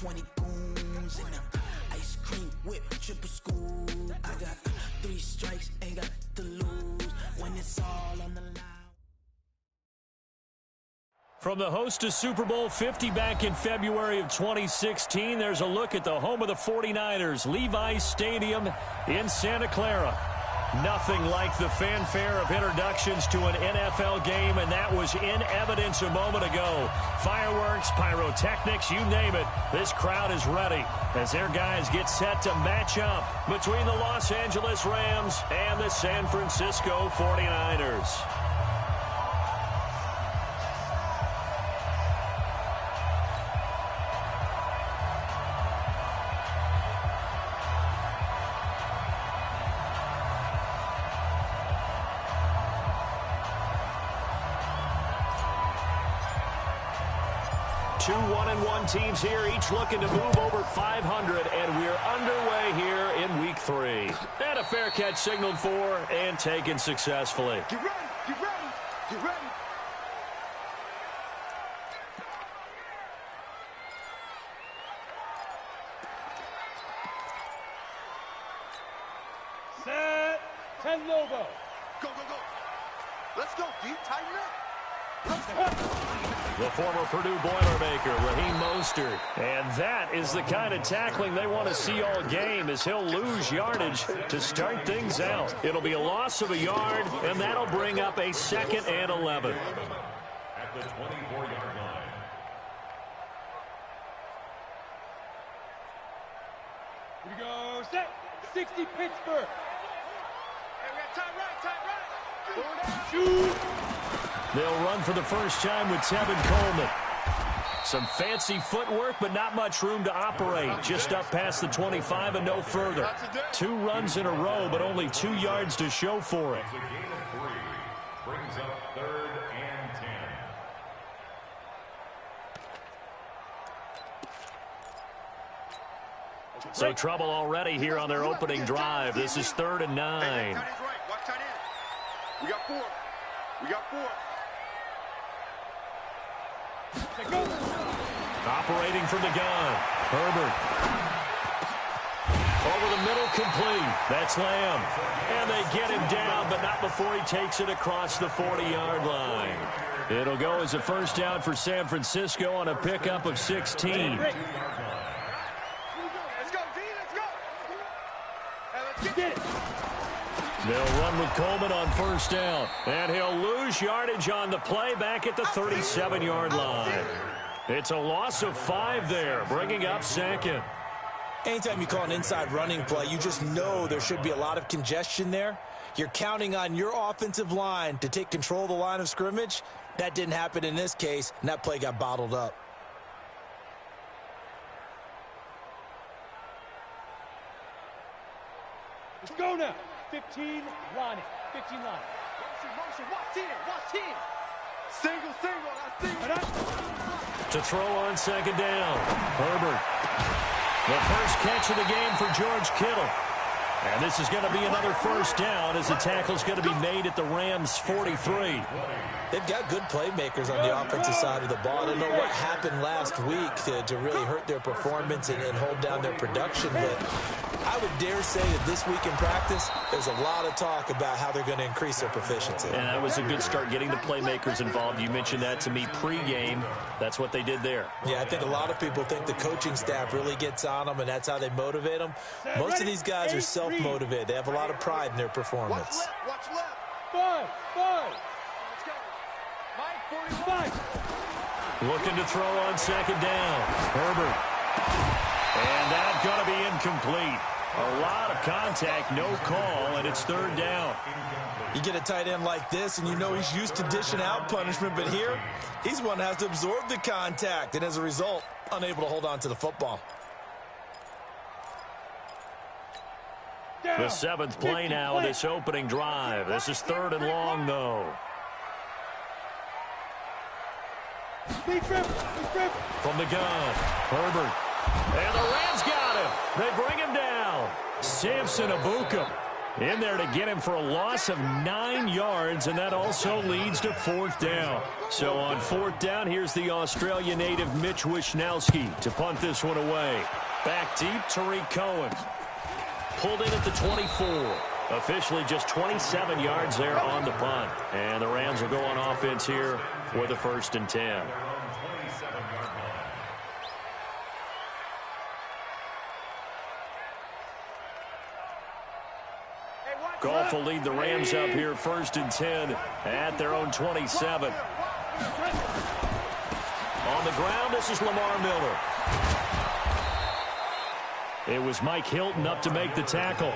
20 goons in them. Ice cream whip, triple school. I got 3 strikes, ain't got to lose when it's all on the line. From the host of Super Bowl 50 back in February of 2016, there's a look at the home of the 49ers, Levi's Stadium in Santa Clara. Nothing like the fanfare of introductions to an NFL game, and that was in evidence a moment ago. Fireworks, pyrotechnics, you name it. This crowd is ready as their guys get set to match up between the Los Angeles Rams and the San Francisco 49ers. Two 1-1 teams here, each looking to move over 500, and we're underway here in week 3. And a fair catch signaled for and taken successfully. Get ready, get ready, get ready. Set, 10 logo. Go, go, go. Let's go, D, tighten up. The former Purdue Boilermaker, Raheem Mostert. And that is the kind of tackling they want to see all game, as he'll lose yardage to start things out. It'll be a loss of a yard, and that'll bring up a 2nd and 11. At the 24-yard line. Here we go, set, 60 Pittsburgh. Hey, we got time right. Shoot. They'll run for the first time with Tevin Coleman. Some fancy footwork, but not much room to operate. Just up past the 25 and no further. 2 runs in a row, but only 2 yards to show for it. It's a gain of 3. Brings up 3rd and 10. So trouble already here on their opening drive. This is 3rd and 9. Hey, tight end's right. Watch tight end. We got 4. We got 4. Operating from the gun. Herbert. Over the middle, complete. That's Lamb. And they get him down, but not before he takes it across the 40-yard line. It'll go as a first down for San Francisco on a pickup of 16. Let's go, D, let's go. Hey, let's get it. They'll run with Coleman on first down. And he'll lose yardage on the play back at the 37-yard line. It's a loss of 5 there, bringing up 2nd. Anytime you call an inside running play, you just know there should be a lot of congestion there. You're counting on your offensive line to take control of the line of scrimmage. That didn't happen in this case, and that play got bottled up. Let's go now. 15 lining. 15 lining. Motion, watch 10, watch 10. Single, that's single. To throw on 2nd down. Herbert. The first catch of the game for George Kittle. And this is going to be another first down as the tackle's going to be made at the Rams' 43. They've got good playmakers on the offensive side of the ball. I don't know what happened last week to really hurt their performance and hold down their production, but I would dare say that this week in practice, there's a lot of talk about how they're going to increase their proficiency. And that was a good start getting the playmakers involved. You mentioned that to me pregame. That's what they did there. Yeah, I think a lot of people think the coaching staff really gets on them, and that's how they motivate them. Most of these guys are self-motivated. They have a lot of pride in their performance. Watch left. 5. Let's go. Mike, 45. Looking to throw on 2nd down. Herbert. And that's going to be incomplete. A lot of contact, no call, and it's 3rd down. You get a tight end like this, and you know he's used to dishing out punishment, but here, he's one that has to absorb the contact, and as a result, unable to hold on to the football. The 7th play now of this opening drive. This is 3rd and long, though. From the gun, Herbert. And the Rams got him. They bring him down. Samson Ebukam. in there to get him for a loss of 9 yards, and that also leads to 4th down. So on 4th down, here's the Australia native Mitch Wishnowski to punt this one away. Back deep, Tariq Cohen. Pulled in at the 24. Officially just 27 yards there on the punt. And the Rams will go on offense here with a 1st and 10. Goff will lead the Rams up here 1st and 10 at their own 27. On the ground, this is Lamar Miller. It was Mike Hilton up to make the tackle.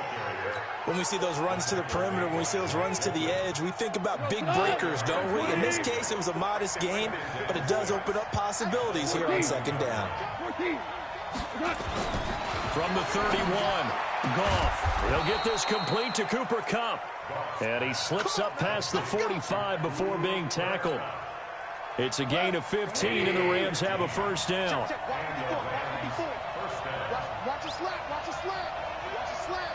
When we see those runs to the perimeter, when we see those runs to the edge, we think about big breakers, don't we? In this case, it was a modest gain, but it does open up possibilities here on 2nd down. From the 31, Goff. He'll get this complete to Cooper Kupp. And he slips up past the 45 before being tackled. It's a gain of 15, and the Rams have a 1st down. Watch the slant. Watch the slant. Watch the slant.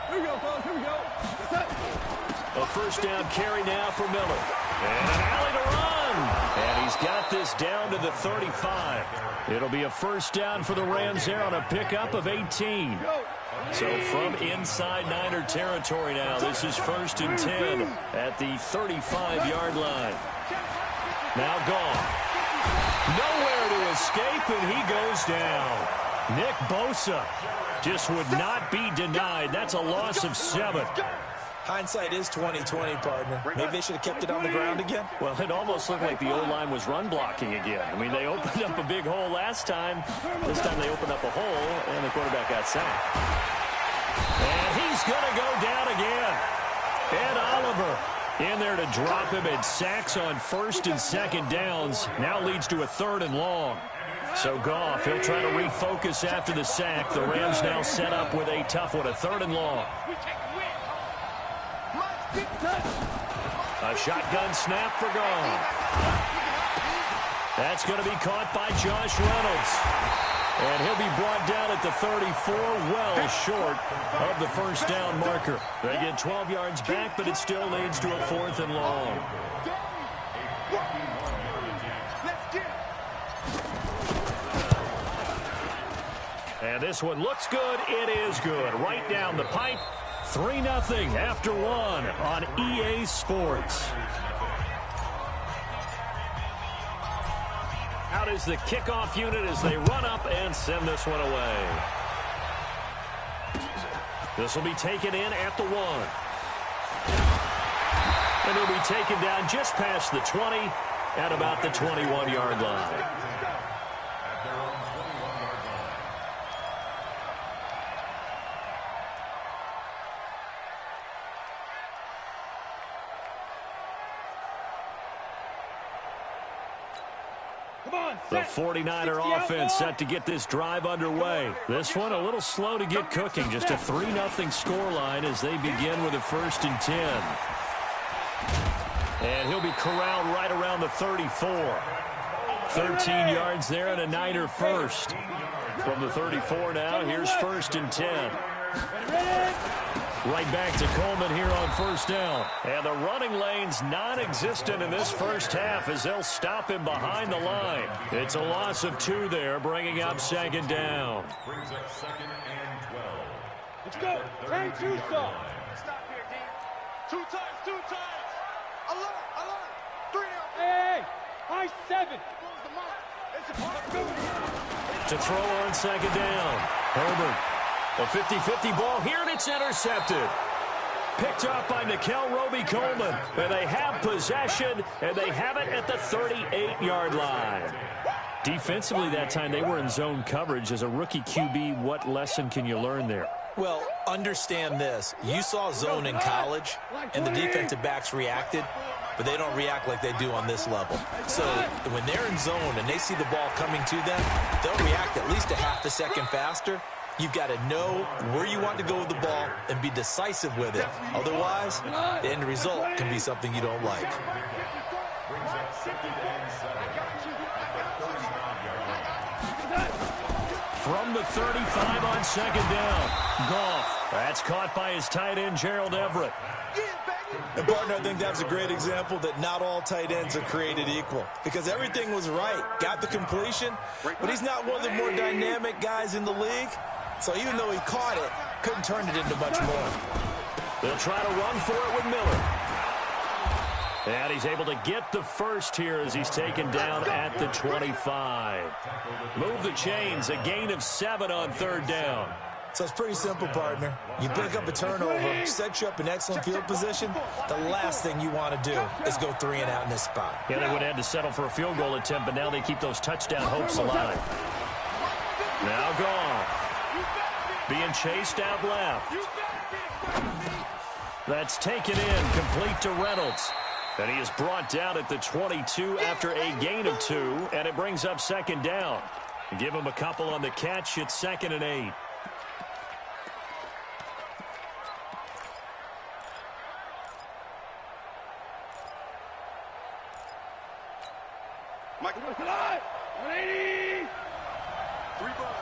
Here we go, fellas. Here we go. A 1st down carry now for Miller. And an alley to run. And he's got this down to the 35. It'll be a 1st down for the Rams there on a pickup of 18. So from inside Niner territory now, this is 1st and 10 at the 35-yard line. Now Goff. Nowhere to escape, and he goes down. Nick Bosa just would not be denied. That's a loss of 7. Hindsight is 20/20, partner. Maybe they should have kept it on the ground again. Well, it almost looked like the O-line was run blocking again. I mean, they opened up a big hole last time. This time they opened up a hole, and the quarterback got sacked. And he's going to go down again. Ed Oliver in there to drop him, and sacks on 1st and 2nd downs. Now leads to a 3rd and long. So Goff, he'll try to refocus after the sack. The Rams now set up with a tough one, a 3rd and long. A shotgun snap for Goff. That's going to be caught by Josh Reynolds. And he'll be brought down at the 34, well short of the 1st down marker. They get 12 yards back, but it still leads to a 4th and long. And this one looks good. It is good. Right down the pipe. 3-0 after 1 on EA Sports. Out is the kickoff unit as they run up and send this one away. This will be taken in at the 1. And he'll be taken down just past the 20 at about the 21-yard line. The 49er offense set to get this drive underway. This one a little slow to get cooking. Just a 3-0 scoreline as they begin with a 1st and 10. And he'll be corralled right around the 34. 13 yards there and a Niner 1st. From the 34 now, here's 1st and 10. Right back to Coleman here on 1st down. And the running lane's non-existent in this first half as they'll stop him behind the line. It's a loss of 2 there, bringing up 2nd down. Brings up 2nd and 12. Let's go. Turn 2 stop. Stop here, D. 2 times, 2 times. Alert, alert. 3 out. Hey, high 7. Close the mouth. It's a possibility. To throw on 2nd down. Herbert. A 50-50 ball here, and it's intercepted. Picked up by Nickel Roby-Coleman. And they have possession, and they have it at the 38-yard line. Defensively that time, they were in zone coverage. As a rookie QB, what lesson can you learn there? Well, understand this. You saw zone in college, and the defensive backs reacted, but they don't react like they do on this level. So when they're in zone and they see the ball coming to them, they'll react at least a half a second faster. You've got to know where you want to go with the ball and be decisive with it. Otherwise, the end result can be something you don't like. From the 35 on 2nd down, Goff That's caught by his tight end, Gerald Everett. And, partner, I think that's a great example that not all tight ends are created equal because everything was right. Got the completion, but he's not one of the more dynamic guys in the league. So even though he caught it, couldn't turn it into much more. They'll try to run for it with Miller. And he's able to get the first here as he's taken down at the 25. Move the chains, a gain of 7 on third down. So it's pretty simple, partner. You pick up a turnover, set you up in excellent field position. The last thing you want to do is go 3 and out in this spot. Yeah, they would have had to settle for a field goal attempt, but now they keep those touchdown hopes alive. Now Goff. Being chased out left. That's taken in, complete to Reynolds. And he is brought down at the 22 after a gain of 2, and it brings up second down. Give him a couple on the catch. It's 2nd and 8. Michael, 180. 3 bucks.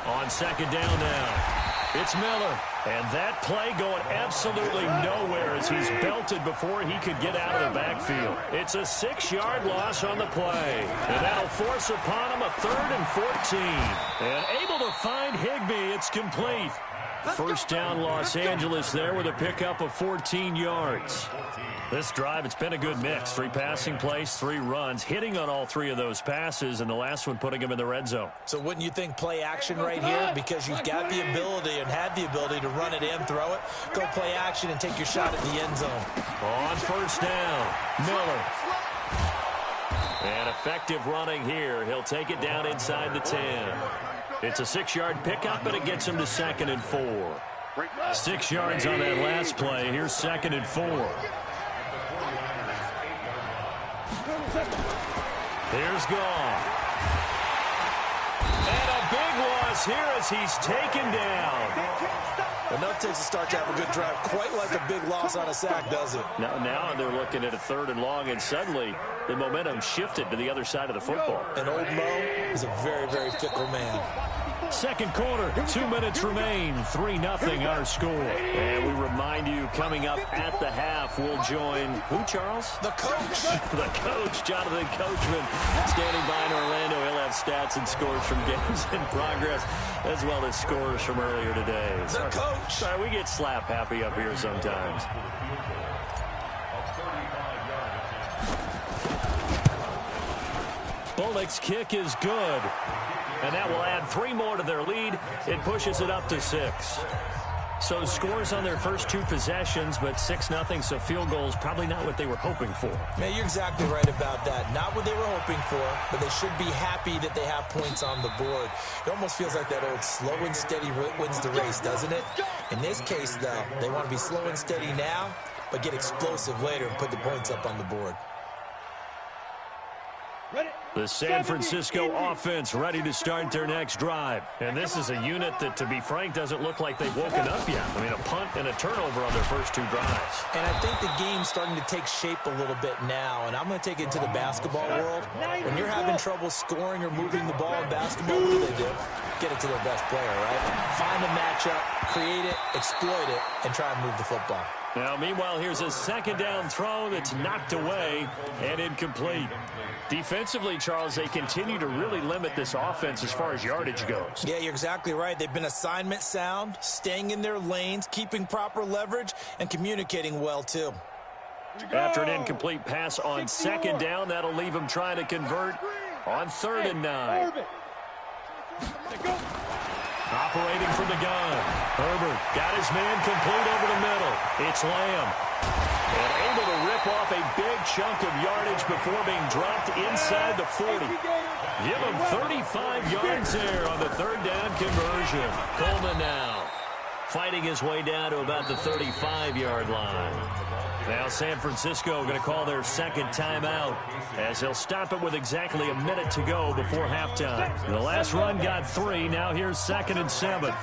On second down now. It's Miller. And that play going absolutely nowhere as he's belted before he could get out of the backfield. It's a 6-yard loss on the play. And that'll force upon him a 3rd and 14. And able to find Higbee. It's complete. First down Los Angeles there with a pickup of 14 yards. This drive, it's been a good mix. 3 passing plays, 3 runs, hitting on all 3 of those passes, and the last one putting him in the red zone. So wouldn't you think play action right here? Because you've got the ability and had the ability to run it and throw it. Go play action and take your shot at the end zone. On first down, Miller. And effective running here. He'll take it down inside the 10. It's a 6-yard pickup, but it gets him to 2nd and 4. 6 yards on that last play. Here's 2nd and 4. Here's Goff. And a big loss here as he's taken down. Enough takes to start to have a good drive. Quite like a big loss on a sack, does it? Now they're looking at a 3rd and long, and suddenly the momentum shifted to the other side of the football. And old Mo is a very, very fickle man. Second quarter, 2 minutes remain, 3-0 our score. And we remind you, coming up at the half, we'll join, who, Charles? The coach. The coach, Jonathan Coachman, standing by in Orlando. He'll have stats and scores from games in progress, as well as scores from earlier today. The coach. Sorry, we get slap happy up here sometimes. Bullock's kick is good. And that will add 3 more to their lead. It pushes it up to 6. So scores on their first 2 possessions, but 6-0, so field goals probably not what they were hoping for. Man, you're exactly right about that. Not what they were hoping for, but they should be happy that they have points on the board. It almost feels like that old slow and steady wins the race, doesn't it? In this case, though, they want to be slow and steady now, but get explosive later and put the points up on the board. The San Francisco offense ready to start their next drive. And this is a unit that, to be frank, doesn't look like they've woken up yet. I mean, a punt and a turnover on their first 2 drives. And I think the game's starting to take shape a little bit now. And I'm going to take it to the basketball world. When you're having trouble scoring or moving the ball in basketball, what do? Get it to their best player, right? Find a matchup, create it, exploit it, and try and move the football. Now, meanwhile, here's a 2nd down throw that's knocked away and incomplete. Defensively, Charles, they continue to really limit this offense as far as yardage goes. Yeah, you're exactly right. They've been assignment sound, staying in their lanes, keeping proper leverage, and communicating well, too. After an incomplete pass on 2nd down, that'll leave them trying to convert on 3rd and 9. Operating from the gun. Herbert got his man complete over the middle. It's Lamb. And able to rip off a big chunk of yardage before being dropped inside the 40. Give him 35 yards there on the 3rd down conversion. Coleman now fighting his way down to about the 35-yard line. Now San Francisco going to call their 2nd timeout as they'll stop it with exactly a minute to go before halftime. The last run got 3. Now here's 2nd and 7.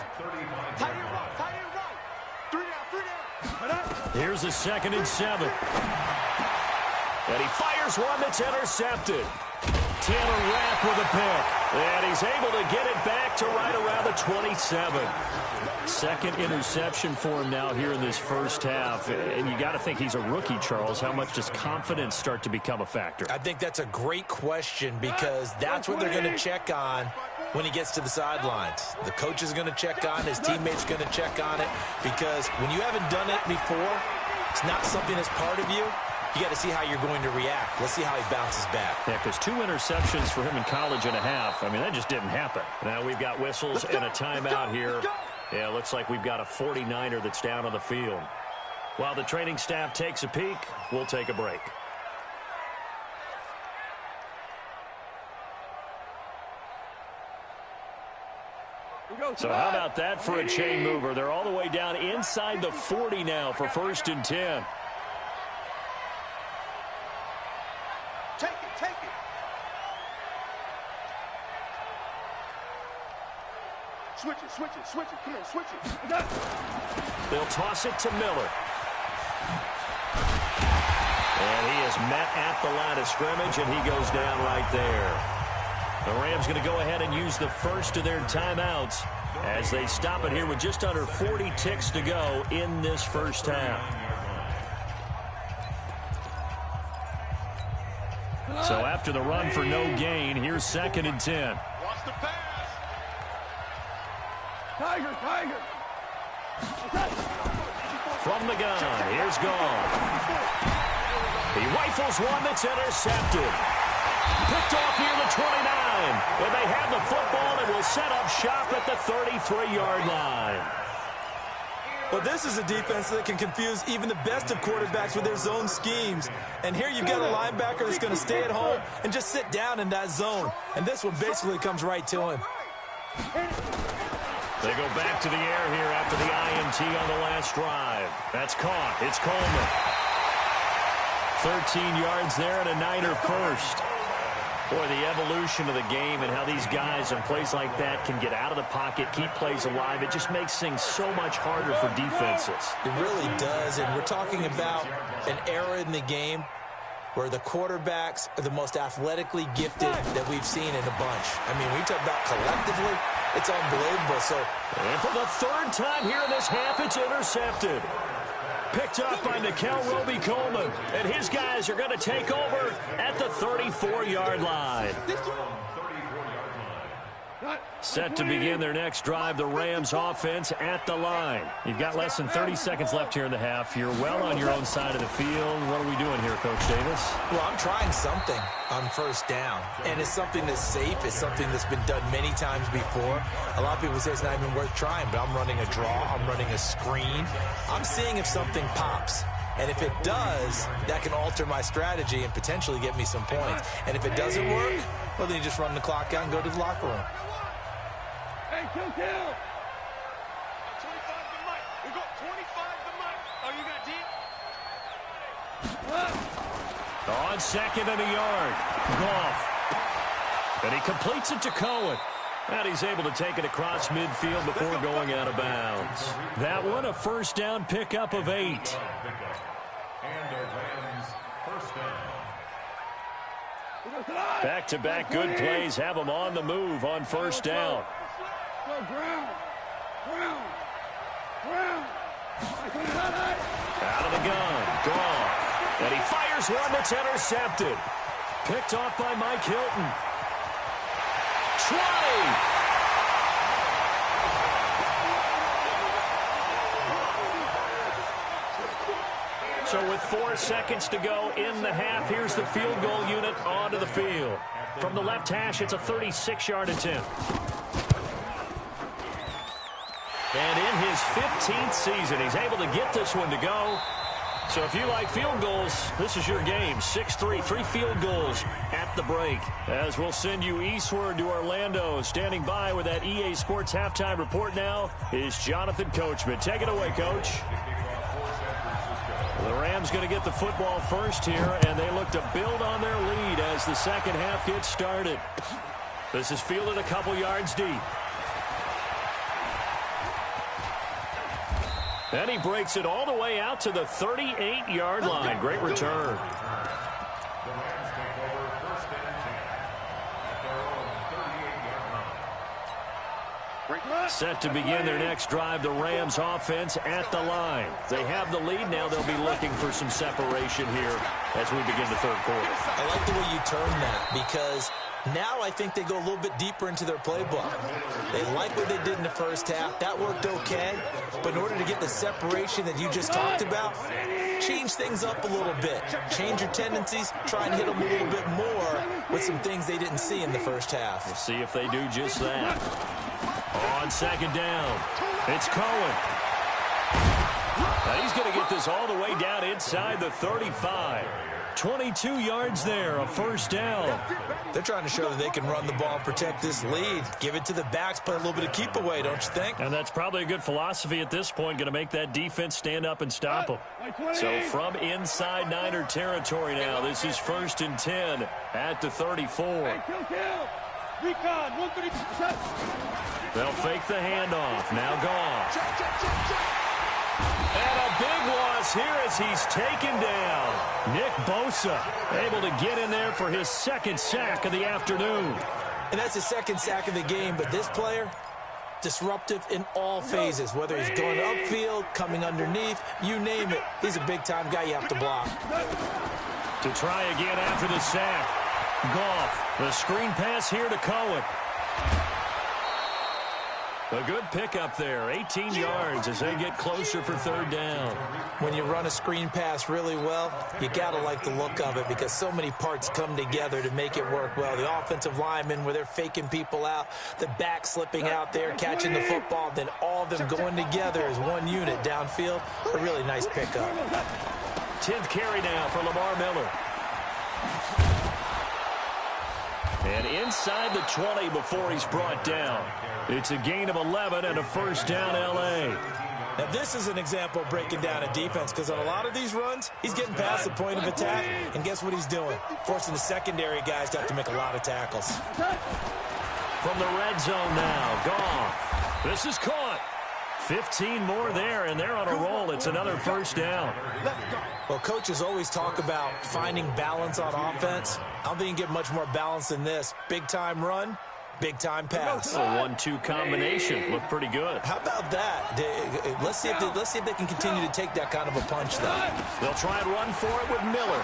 Here's a 2nd and 7. And he fires one that's intercepted. Taylor Rapp with a pick. And he's able to get it back to right around the 27. Second interception for him now here in this first half. And you got to think he's a rookie, Charles. How much does confidence start to become a factor? I think that's a great question because that's what they're going to check on when he gets to the sidelines. The coach is going to check on it. His teammates are going to check on it because when you haven't done it before, it's not something that's part of you. You got to see how you're going to react. Let's see how he bounces back. Yeah, because 2 interceptions for him in college and a half. I mean, that just didn't happen. Now we've got whistles and a timeout here. Yeah, looks like we've got a 49er that's down on the field. While the training staff takes a peek, we'll take a break. So how about that for a chain mover? They're all the way down inside the 40 now for 1st and 10. Take it, take it. Switch it, switch it, switch it. Come on, switch it. They'll toss it to Miller. And he is met at the line of scrimmage, and he goes down right there. The Rams going to go ahead and use the first of their timeouts as they stop it here with just under 40 ticks to go in this first half. So after the run for no gain, here's 2nd and 10. Watch the pass. Tiger, Tiger. From the gun, here's Gone. He rifles one that's intercepted. Picked off near the 29. And they have the football and will set up shop at the 33-yard line. Well, this is a defense that can confuse even the best of quarterbacks with their zone schemes. And here you've got a linebacker that's going to stay at home and just sit down in that zone. And this one basically comes right to him. They go back to the air here after the INT on the last drive. That's caught. It's Coleman. 13 yards there and a Niner first. Boy, the evolution of the game and how these guys in plays like that can get out of the pocket, keep plays alive, it just makes things so much harder for defenses. It really does, and we're talking about an era in the game where the quarterbacks are the most athletically gifted that we've seen in a bunch. I mean, we talk about collectively, it's unbelievable. So, and for the 3rd time here in this half, it's intercepted. Picked off by Nikel Roby-Coleman. And his guys are going to take over at the 34-yard line. Set to begin their next drive, the Rams offense at the line. You've got less than 30 seconds left here in the half. You're well on your own side of the field. What are we doing here, Coach Davis? Well, I'm trying something on 1st down. And it's something that's safe. It's something that's been done many times before. A lot of people say it's not even worth trying, but I'm running a draw. I'm running a screen. I'm seeing if something pops. And if it does, that can alter my strategy and potentially get me some points. And if it doesn't work, well, then you just run the clock out and go to the locker room. Hey, kill. 25 to Mike. We got 25 to Mike. Oh, you got deep? On 2nd and a yard. Goff. And he completes it to Cohen. And he's able to take it across midfield before going out of bounds. That one, a 1st down pickup of 8. And the Rams 1st down. Back-to-back good plays have them on the move on 1st down. Go ground. Out of the gun. Goff. And he fires one that's intercepted. Picked off by Mike Hilton. 20. So with 4 seconds to go in the half, here's the field goal unit onto the field. From the left hash, it's a 36-yard attempt. And in his 15th season, he's able to get this one to go. So if you like field goals, this is your game. 6-3, 3 field goals at the break. As we'll send you eastward to Orlando. Standing by with that EA Sports halftime report now is Jonathan Coachman. Take it away, Coach. The Rams going to get the football first here, and they look to build on their lead as the second half gets started. This is fielded a couple yards deep. And he breaks it all the way out to the 38-yard line. Great return. The Rams take over 1st and 10 at their own 38-yard Set to begin their next drive, the Rams offense at the line. They have the lead. Now they'll be looking for some separation here as we begin the third quarter. I like the way you turn that, because now I think they go a little bit deeper into their playbook. They like what they did in the first half. That worked okay. But in order to get the separation that you just talked about, change things up a little bit. Change your tendencies. Try and hit them a little bit more with some things they didn't see in the first half. We'll see if they do just that. On second down, it's Cohen. Now he's going to get this all the way down inside the 35. 22 yards there, a first down. They're trying to show that they can run the ball and protect this lead. Give it to the backs, play a little bit of keep away, don't you think? And that's probably a good philosophy at this point, going to make that defense stand up and stop them. So from inside Niner territory now, this is 1st and 10 at the 34. They'll fake the handoff. Now Goff. And a big loss here as he's taken down. Nick Bosa able to get in there for his second sack of the afternoon. And that's his second sack of the game, but this player, disruptive in all phases, whether he's going upfield, coming underneath, you name it. He's a big-time guy you have to block. To try again after the sack. Goff, the screen pass here to Cohen. A good pickup there, 18 yards as they get closer for third down. When you run a screen pass really well, you got to like the look of it because so many parts come together to make it work well. The offensive linemen where they're faking people out, the back slipping out there, catching the football, then all of them going together as one unit downfield. A really nice pickup. 10th carry now for Lamar Miller. And inside the 20 before he's brought down. It's a gain of 11 and a first down L.A. Now, this is an example of breaking down a defense because on a lot of these runs, he's getting past the point of attack, and guess what he's doing? Forcing the secondary guys to have to make a lot of tackles. From the red zone now, Goff. This is caught. 15 more there, and they're on a roll. It's another first down. Well, coaches always talk about finding balance on offense. I don't think you can get much more balance than this. Big-time run, big-time pass. A 1-2 combination. Looked pretty good. How about that? Let's see if they can continue to take that kind of a punch, though. They'll try and run for it with Miller.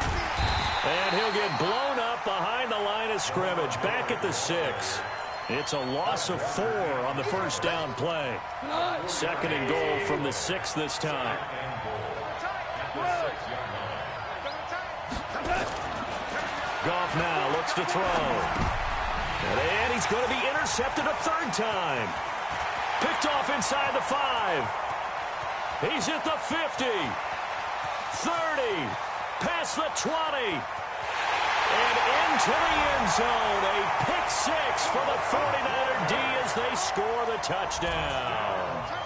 And he'll get blown up behind the line of scrimmage. Back at the 6. It's a loss of 4 on the first down play. Second and goal from the 6 this time. Goff now looks to throw. And he's going to be intercepted a third time. Picked off inside the 5. He's at the 50. 30. Past the 20. And into the end zone. A pick 6 for the 49er D as they score the touchdown.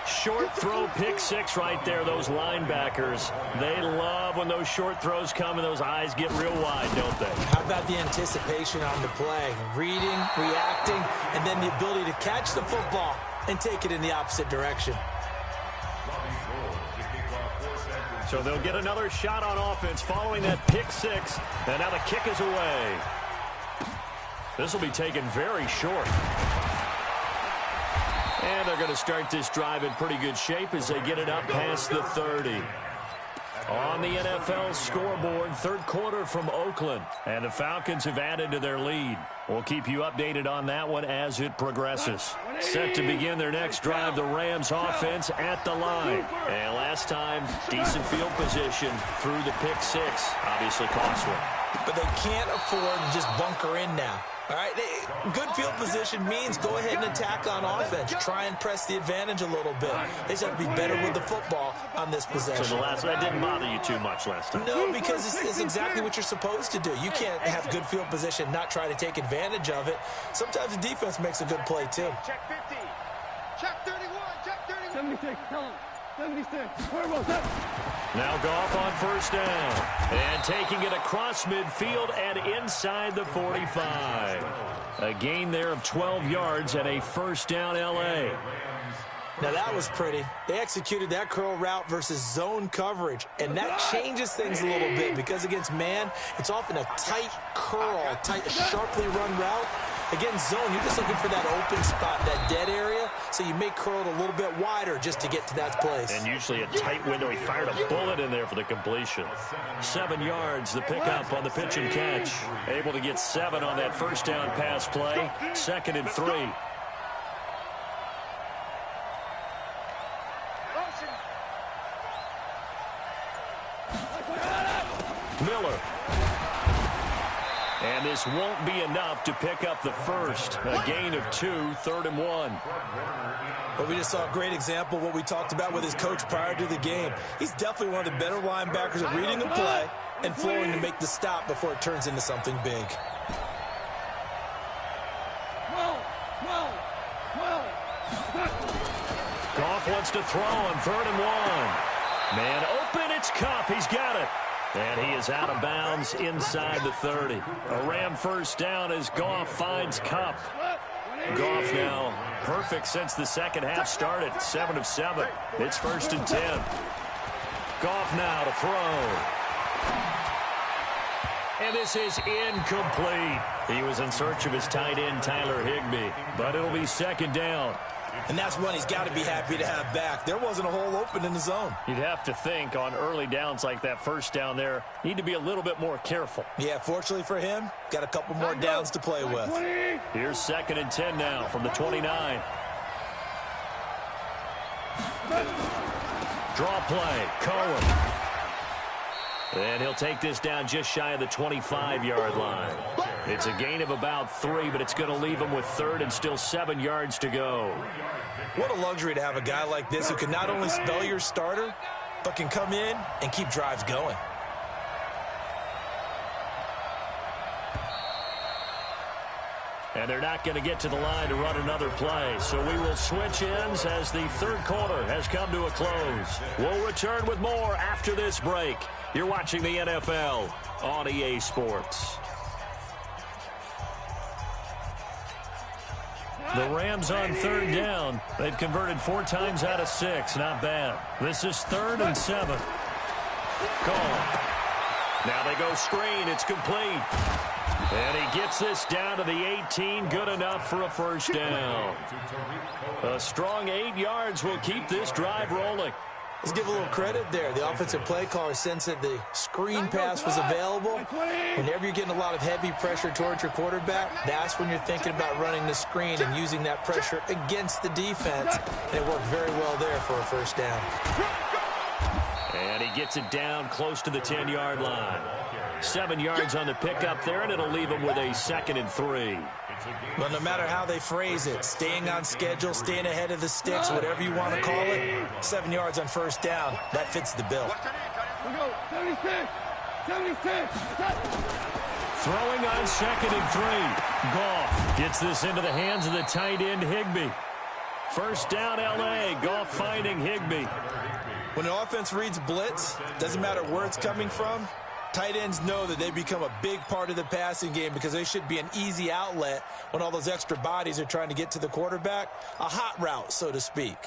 Short throw, pick 6 right there. Those linebackers, they love when those short throws come and those eyes get real wide, don't they? How about the anticipation on the play? Reading, reacting, and then the ability to catch the football and take it in the opposite direction. So they'll get another shot on offense following that pick 6, and now the kick is away. This will be taken very short. And they're going to start this drive in pretty good shape as they get it up past the 30. On the NFL scoreboard, third quarter from Oakland. And the Falcons have added to their lead. We'll keep you updated on that one as it progresses. Set to begin their next drive, the Rams offense at the line. And last time, decent field position through the pick 6. Obviously costly. But they can't afford to just bunker in now. All right, good field position means go ahead and attack on offense. Try and press the advantage a little bit. They just have to be better with the football on this possession. So that didn't bother you too much last time? No, because it's exactly what you're supposed to do. You can't have good field position, not try to take advantage of it. Sometimes the defense makes a good play, too. Check 50. Check 31. Check 31. 76. Tell him. 76. Where was that? Now Goff on first down. And taking it across midfield and inside the 45. A gain there of 12 yards and a first down L.A. Now that was pretty. They executed that curl route versus zone coverage, and that changes things a little bit because against man, it's often a tight curl, tight, sharply run route. Against zone, you're just looking for that open spot, that dead area, so you may curl it a little bit wider just to get to that place. And usually a tight window. He fired a bullet in there for the completion. 7 yards, the pickup on the pitch and catch. Able to get 7 on that first down pass play. 2nd and 3. Miller. And this won't be enough to pick up the first. A gain of 2, 3rd and 1. But we just saw a great example of what we talked about with his coach prior to the game. He's definitely one of the better linebackers at reading the play and flowing to make the stop before it turns into something big. Goff wants to throw on 3rd and 1. Man open, it's Kupp. He's got it. And he is out of bounds inside the 30. A Ram first down as Goff finds Kupp. Goff now perfect since the second half started. 7 of 7. It's 1st and 10. Goff now to throw. And this is incomplete. He was in search of his tight end, Tyler Higbee. But it'll be 2nd down. And that's one he's got to be happy to have back. There wasn't a hole open in the zone. You'd have to think on early downs like that first down there, need to be a little bit more careful. Yeah, fortunately for him, got a couple more downs to play with. Here's 2nd and 10 now from the 29. Draw play, Cohen. And he'll take this down just shy of the 25-yard line. It's a gain of about 3, but it's going to leave him with 3rd and still 7 yards to go. What a luxury to have a guy like this who can not only spell your starter, but can come in and keep drives going. And they're not going to get to the line to run another play. So we will switch ends as the 3rd quarter has come to a close. We'll return with more after this break. You're watching the NFL on EA Sports. The Rams on 3rd down. They've converted 4 times out of 6. Not bad. This is 3rd and 7. Gone. Now they go screen. It's complete. And he gets this down to the 18. Good enough for a first down. A strong 8 yards will keep this drive rolling. Let's give a little credit there. The offensive play caller sensed that the screen pass was available. Whenever you're getting a lot of heavy pressure towards your quarterback, that's when you're thinking about running the screen and using that pressure against the defense. And it worked very well there for a first down. And he gets it down close to the 10-yard line. 7 yards on the pickup there, and it'll leave him with a 2nd and 3. Well, no matter how they phrase it, staying on schedule, staying ahead of the sticks, whatever you want to call it, 7 yards on first down, that fits the bill. Throwing on 2nd and 3. Goff gets this into the hands of the tight end, Higbee. First down, L.A. Goff finding Higbee. When an offense reads blitz, doesn't matter where it's coming from, tight ends know that they become a big part of the passing game because they should be an easy outlet when all those extra bodies are trying to get to the quarterback. A hot route, so to speak.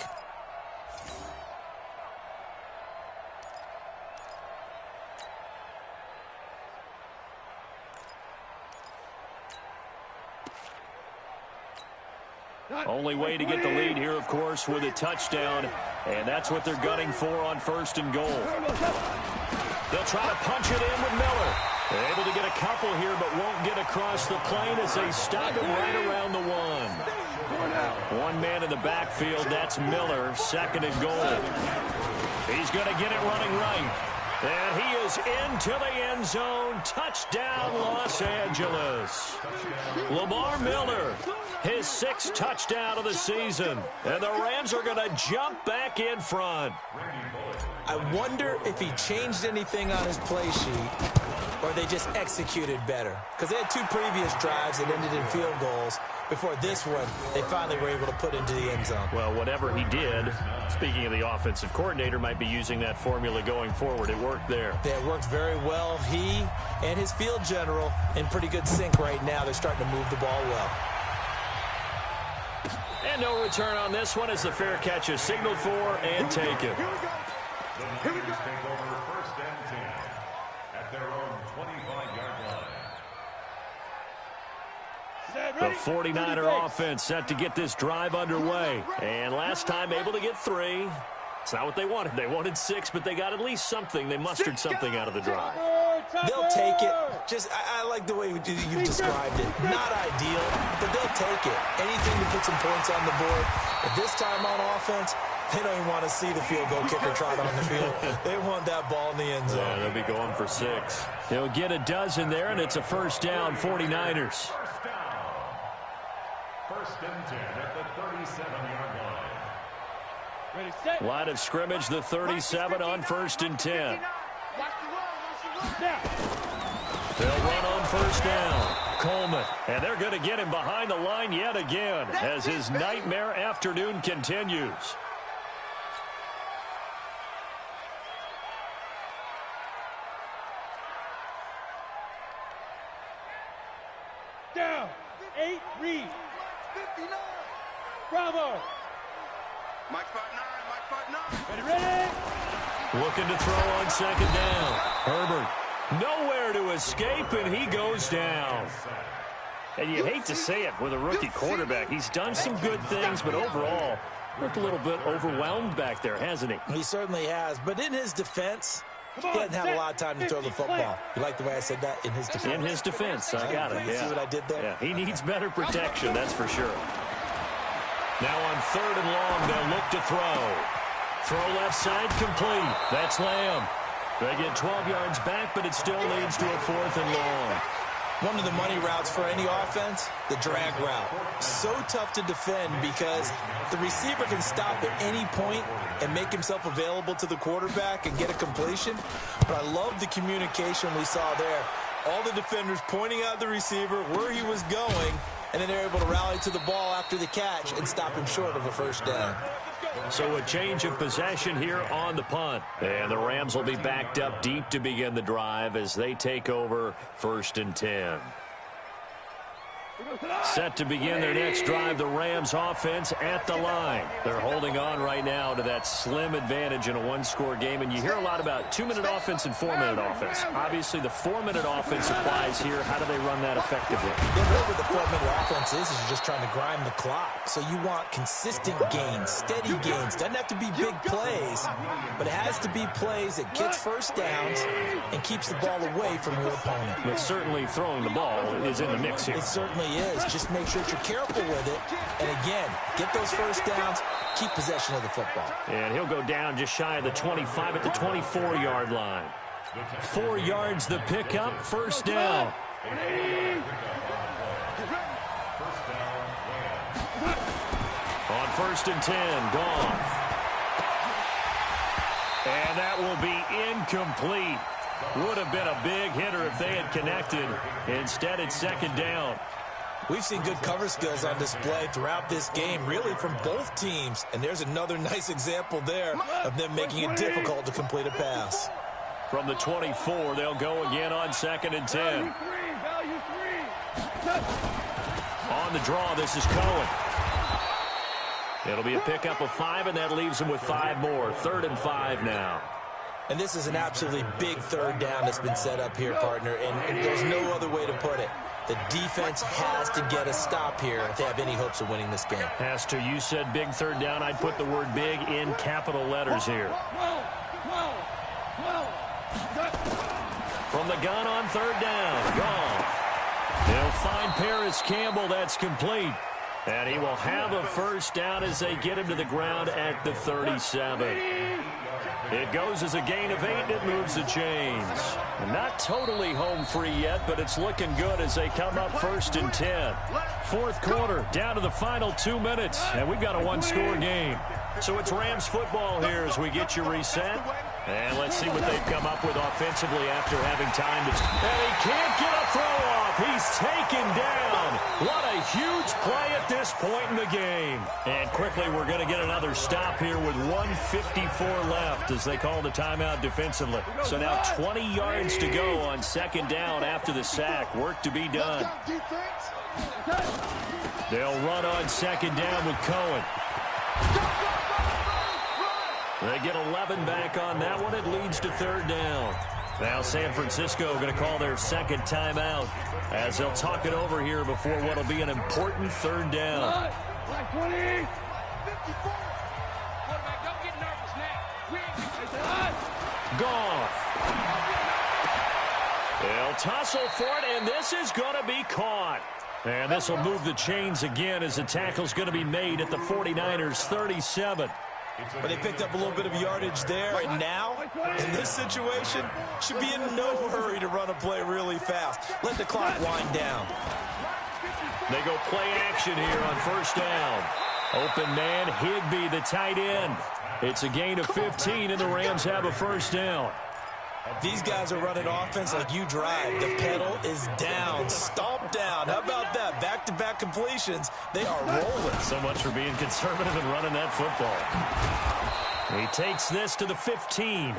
Only way to get the lead here, of course, with a touchdown, and that's what they're gunning for on 1st and goal. They'll try to punch it in with Miller. They're able to get a couple here, but won't get across the plane as they stop him right around the 1. One man in the backfield, that's Miller, 2nd and goal. He's going to get it running right. And he is into the end zone. Touchdown, Los Angeles. Lamar Miller, his 6th touchdown of the season. And the Rams are going to jump back in front. I wonder if he changed anything on his play sheet or they just executed better. Because they had 2 previous drives that ended in field goals. Before this one, they finally were able to put into the end zone. Well, whatever he did, speaking of the offensive coordinator, might be using that formula going forward. It worked there. Yeah, it worked very well. He and his field general in pretty good sync right now. They're starting to move the ball well. And no return on this one as the fair catch is signaled for and taken. The Niners take over 1st and 10 at their own 25-yard line. Set. The 49er offense set to get this drive underway. And last time able to get 3. It's not what they wanted. They wanted 6, but they got at least something. They mustered something out of the drive. They'll take it. I like the way you described it. Not ideal, but they'll take it. Anything to put some points on the board. But this time on offense, they don't even want to see the field goal kicker trot on the field. They want that ball in the end zone. Yeah, they'll be going for 6. They'll get a dozen there, and it's a first down, 49ers. First and 10 at the 37-yard line. Ready, set. Line of scrimmage, the 37 on first and 10. They'll run on first down. Coleman. And they're going to get him behind the line yet again as his nightmare afternoon continues. Down. 8, read. Bravo. Mike 5-9, Mike 5-9. Ready. Looking to throw on second down. Herbert. Nowhere to escape, and he goes down. And you hate to say it with a rookie quarterback. He's done some good things, but overall, looked a little bit overwhelmed back there, hasn't he? He certainly has. But in his defense, he hasn't had a lot of time to throw the football. You like the way I said that? In his defense. In his defense. I got it. You see what I did there? Yeah, he needs better protection, that's for sure. Now on third and long, they'll look to throw. Throw left side complete. That's Lamb. They get 12 yards back, but it still leads to a 4th and long. One of the money routes for any offense, the drag route. So tough to defend because the receiver can stop at any point and make himself available to the quarterback and get a completion. But I love the communication we saw there. All the defenders pointing out the receiver, where he was going, and then they're able to rally to the ball after the catch and stop him short of a first down. So a change of possession here on the punt. And the Rams will be backed up deep to begin the drive as they take over first and 10. Set to begin their next drive, the Rams offense at the line. They're holding on right now to that slim advantage in a one-score game. And you hear a lot about 2-minute offense and 4-minute offense. Obviously, the 4-minute offense applies here. How do they run that effectively? Yeah, really what the 4-minute offense is you're just trying to grind the clock. So you want consistent gains, steady gains. Doesn't have to be big plays, but it has to be plays that gets first downs and keeps the ball away from your opponent. But certainly throwing the ball is in the mix here. It certainly is. Just make sure that you're careful with it. And again, get those first downs, keep possession of the football. And he'll go down just shy of the 25 at the 24-yard line. 4 yards the pickup, first down. On first and 10, gone. And that will be incomplete. Would have been a big hitter if they had connected. Instead, it's second down. We've seen good cover skills on display throughout this game, really from both teams. And there's another nice example there of them making it difficult to complete a pass. From the 24, they'll go again on second and 10. On the draw, this is Cohen. It'll be a pickup of 5, and that leaves them with 5 more. 3rd and 5 now. And this is an absolutely big third down that's been set up here, partner. And there's no other way to put it. The defense has to get a stop here if they have any hopes of winning this game. Has to. You said big third down. I'd put the word big in capital letters here. From the gun on third down. Goff. They'll find Paris Campbell. That's complete. And he will have a first down as they get him to the ground at the 37. It goes as a gain of 8, and it moves the chains. Not totally home free yet, but it's looking good as they come up first and 10. Fourth quarter, down to the final 2 minutes, and we've got a one-score game. So it's Rams football here as we get you reset. And let's see what they've come up with offensively after having time to... And he can't get a throw off. He's taken down. What a huge play at this point in the game. And quickly, we're going to get another stop here with 1:54 left as they call the timeout defensively. So now 20 yards to go on second down after the sack. Work to be done. They'll run on second down with Cohen. They get 11 back on that one. It leads to third down. Now San Francisco going to call their second timeout as they'll talk it over here before what will be an important third down. Like 20. Gone. They'll tussle for it, and this is going to be caught. And this will move the chains again as the tackle's going to be made at the 49ers 37. But they picked up a little bit of yardage there, and now, in this situation, should be in no hurry to run a play really fast. Let the clock wind down. They go play action here on first down. Open man, Higbee, the tight end. It's a gain of 15, and the Rams have a first down. These guys are running offense like you drive. The pedal is down, stomp down. How about that? Back-to-back completions. They are rolling. So much for being conservative and running that football. He takes this to the 15.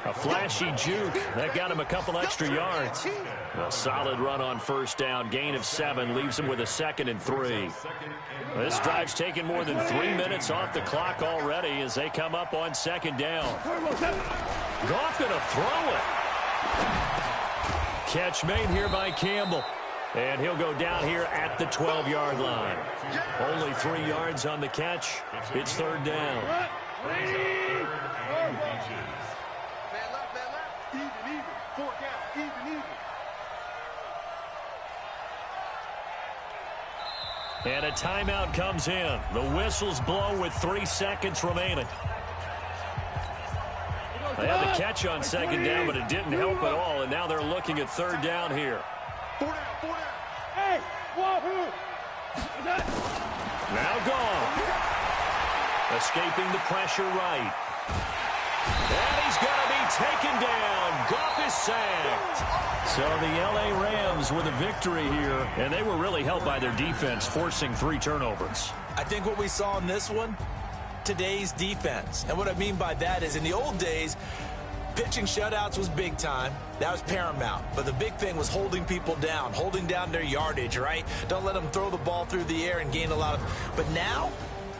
A flashy juke. That got him a couple extra yards. A solid run on first down. Gain of 7 leaves him with a 2nd and 3. This drive's taken more than 3 minutes off the clock already as they come up on second down. Goff going to throw it. Catch made here by Campbell. And he'll go down here at the 12-yard line. Only 3 yards on the catch. It's third down. Man left. Even. 4 down. Even. And a timeout comes in. The whistles blow with 3 seconds remaining. They had the catch on second down, but it didn't help at all, and now they're looking at third down here. 4 down. Hey, wahoo! Now gone. Escaping the pressure right. And he's going to be taken down. Goff is sacked. So the L.A. Rams with a victory here, and they were really helped by their defense, forcing 3 turnovers. I think what we saw in this one, today's defense. And what I mean by that is in the old days, pitching shutouts was big time. That was paramount. But the big thing was holding people down, holding down their yardage, right? Don't let them throw the ball through the air and gain a lot of... But now,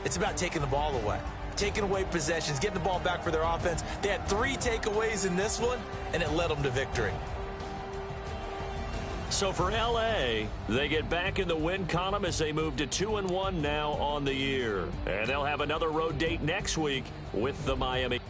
it's about taking the ball away. Taking away possessions, getting the ball back for their offense. They had 3 takeaways in this one, and it led them to victory. So for L.A., they get back in the win column as they move to 2-1 now on the year. And they'll have another road date next week with the Miami.